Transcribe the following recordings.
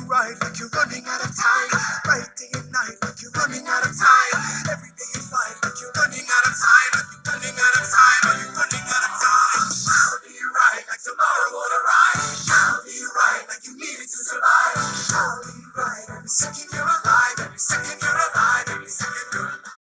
ride like you're running out of time? Right day and night like you're running out of time. Every day you fight like you're running out of time. Like you're running out of time. Are you running out of time? How do you ride like tomorrow won't arrive? How do you ride like you need it to survive? How do you ride every second you're alive? Every second you're alive. Every second you're alive.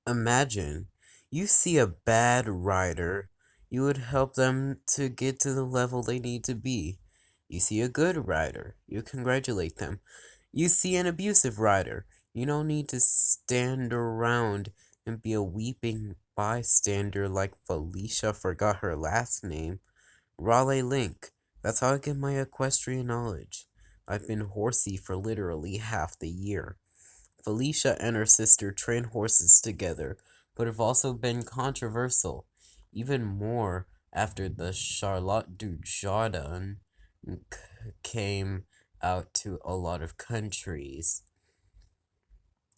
Imagine you see a bad rider, you would help them to get to the level they need to be. You see a good rider, you congratulate them. You see an abusive rider, you don't need to stand around and be a weeping bystander like Felicia forgot her last name. Raleigh Link. That's how I get my equestrian knowledge. I've been horsey for literally half the year. Felicia and her sister train horses together, but have also been controversial, even more after the Charlotte du Jardin came out to a lot of countries.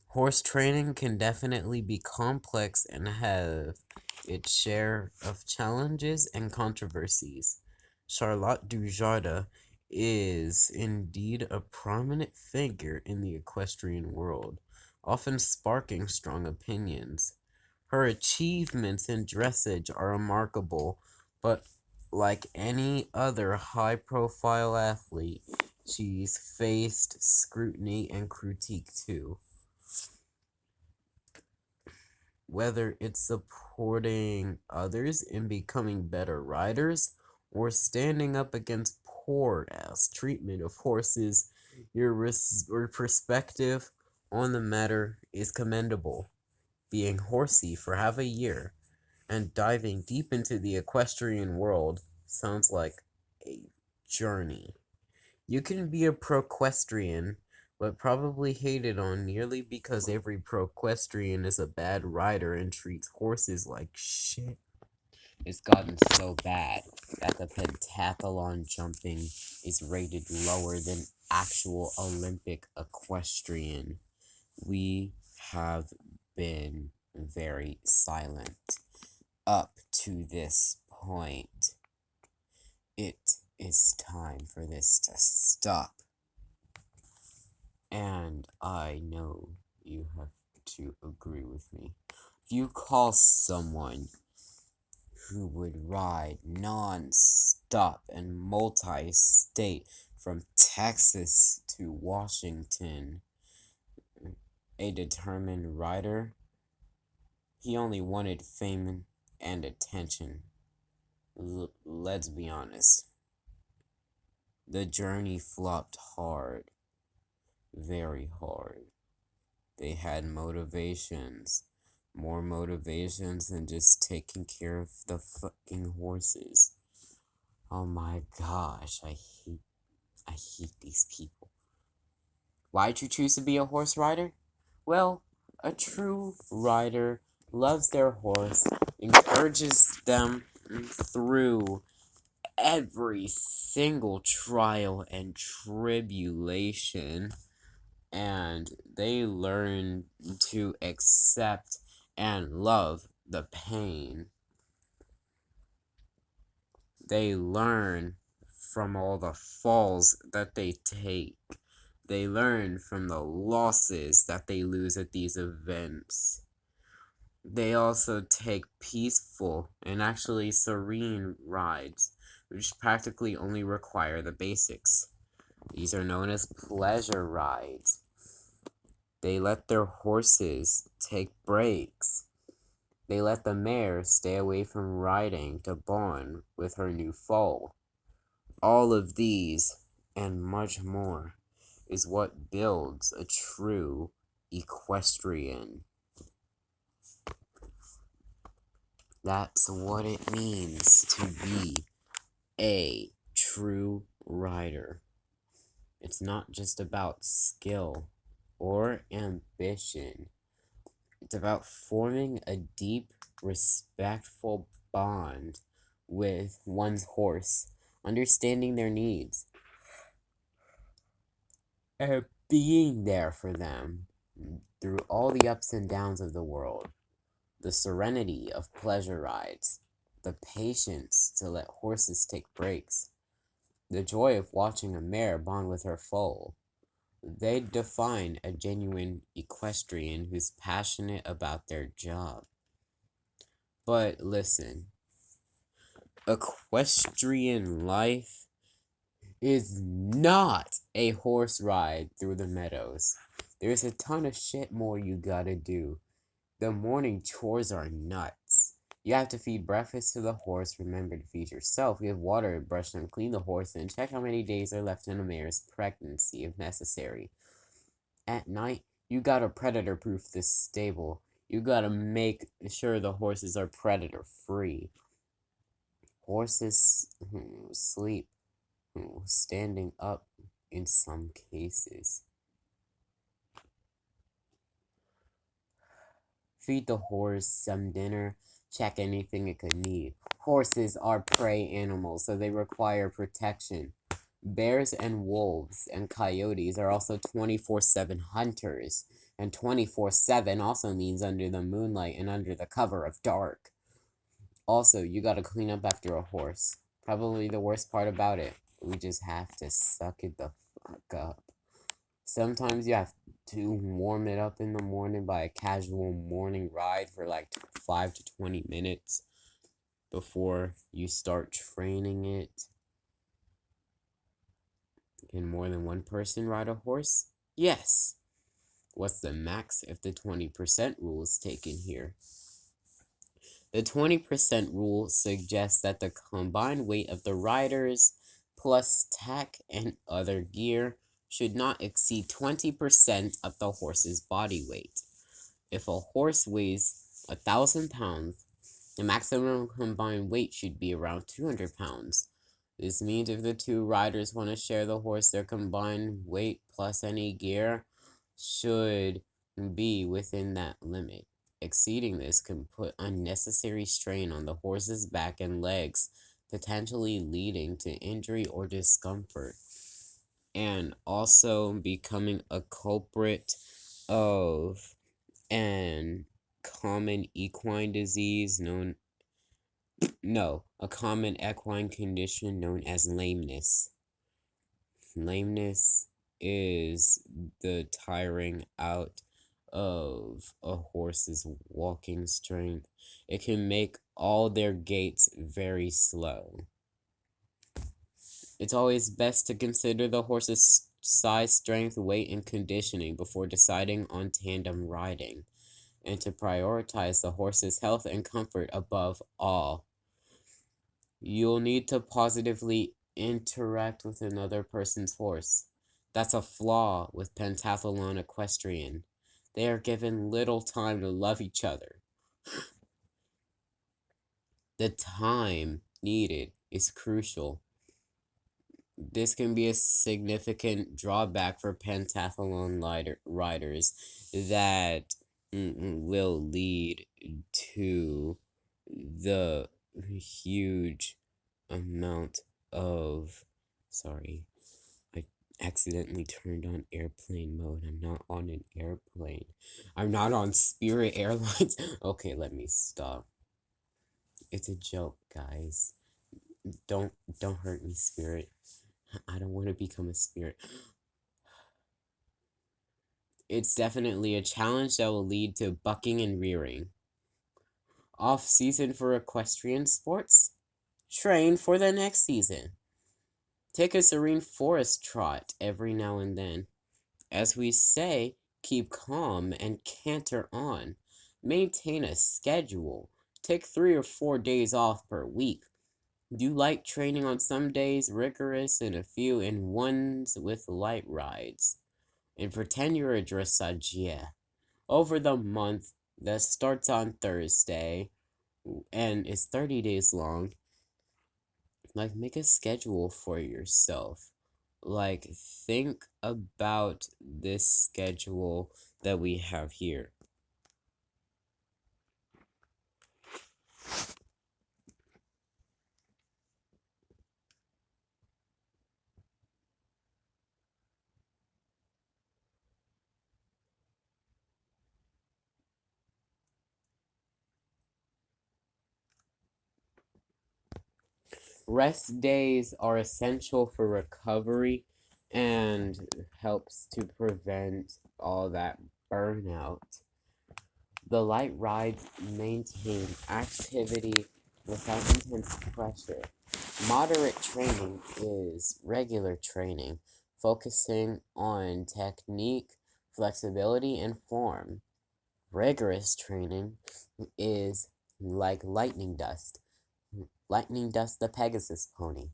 Horse training can definitely be complex and have its share of challenges and controversies. Charlotte Dujardin is indeed a prominent figure in the equestrian world, often sparking strong opinions. Her achievements in dressage are remarkable, but like any other high-profile athlete, she's faced scrutiny and critique too. Whether it's supporting others in becoming better riders or standing up against poor ass treatment of horses, your perspective on the matter is commendable. Being horsey for half a year and diving deep into the equestrian world sounds like a journey. You can be a proquestrian, but probably hated on nearly because every proquestrian is a bad rider and treats horses like shit. It's gotten so bad that the pentathlon jumping is rated lower than actual Olympic equestrian. We have been very silent up to this point. It is time for this to stop. And I know you have to agree with me. If you call someone who would ride non-stop and multi-state from Texas to Washington a determined rider, he only wanted fame and attention. Let's be honest. The journey flopped hard. Very hard. They had motivations. More motivations than just taking care of the fucking horses. Oh my gosh, I hate these people. Why'd you choose to be a horse rider? Well, a true rider loves their horse, encourages them through every single trial and tribulation, and they learn to accept and love the pain. They learn from all the falls that they take. They learn from the losses that they lose at these events. They also take peaceful and actually serene rides, which practically only require the basics. These are known as pleasure rides. They let their horses take breaks. They let the mare stay away from riding to bond with her new foal. All of these, and much more, is what builds a true equestrian. That's what it means to be a true rider. It's not just about skill or ambition. It's about forming a deep, respectful bond with one's horse, understanding their needs, and being there for them through all the ups and downs of the world. The serenity of pleasure rides, the patience to let horses take breaks, The joy of watching a mare bond with her foal. They define a genuine equestrian who's passionate about their job. But listen, equestrian life is not a horse ride through the meadows. There's a ton of shit more you gotta do. The morning chores are nuts. You have to feed breakfast to the horse, remember to feed yourself, give water, brush and clean the horse, and check how many days are left in a mare's pregnancy if necessary. At night, you gotta predator proof the stable. You gotta make sure the horses are predator free. Horses sleep standing up in some cases. Feed the horse some dinner, check anything it could need. Horses are prey animals, so they require protection. Bears and wolves and coyotes are also 24/7 hunters, and 24/7 also means under the moonlight and under the cover of dark. Also, you gotta clean up after a horse. Probably the worst part about it. We just have to suck it the fuck up. Sometimes you have to warm it up in the morning by a casual morning ride for like 5 to 20 minutes before you start training it. Can more than one person ride a horse? Yes. What's the max if the 20% rule is taken here? The 20% rule suggests that the combined weight of the riders plus tack and other gear should not exceed 20% of the horse's body weight. If a horse weighs 1,000 pounds, the maximum combined weight should be around 200 pounds. This means if the two riders want to share the horse, their combined weight plus any gear should be within that limit. Exceeding this can put unnecessary strain on the horse's back and legs, potentially leading to injury or discomfort, and also becoming a culprit of an common equine disease a common equine condition known as lameness. Lameness is the tiring out of a horse's walking strength. It can make all their gaits very slow. It's always best to consider the horse's size, strength, weight, and conditioning before deciding on tandem riding, and to prioritize the horse's health and comfort above all. You'll need to positively interact with another person's horse. That's a flaw with pentathlon equestrian. They are given little time to love each other. The time needed is crucial. This can be a significant drawback for pentathlon riders that will lead to the huge amount of sorry, I accidentally turned on airplane mode. I'm not on an airplane. I'm not on Spirit Airlines. Okay, let me stop. It's a joke, guys. Don't hurt me, Spirit. I don't want to become a spirit. It's definitely a challenge that will lead to bucking and rearing. Off season for equestrian sports? Train for the next season. Take a serene forest trot every now and then. As we say, keep calm and canter on. Maintain a schedule. Take 3 or 4 days off per week. Do light training on some days, rigorous, and a few in ones with light rides. And pretend you're a dressage. Over the month that starts on Thursday and is 30 days long, like make a schedule for yourself. Like think about this schedule that we have here. Rest days are essential for recovery and helps to prevent all that burnout. The light rides maintain activity without intense pressure. Moderate training is regular training, focusing on technique, flexibility, and form. Rigorous training is like lightning dust. Lightning dust the Pegasus pony.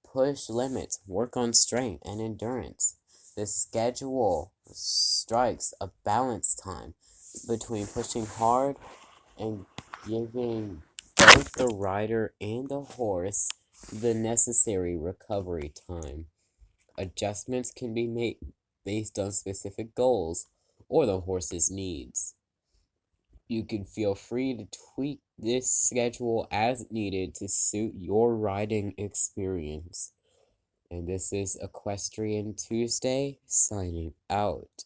Push limits, work on strength and endurance. The schedule strikes a balance time between pushing hard and giving both the rider and the horse the necessary recovery time. Adjustments can be made based on specific goals or the horse's needs. You can feel free to tweak this schedule as needed to suit your riding experience. And this is Equestrian Tuesday signing out.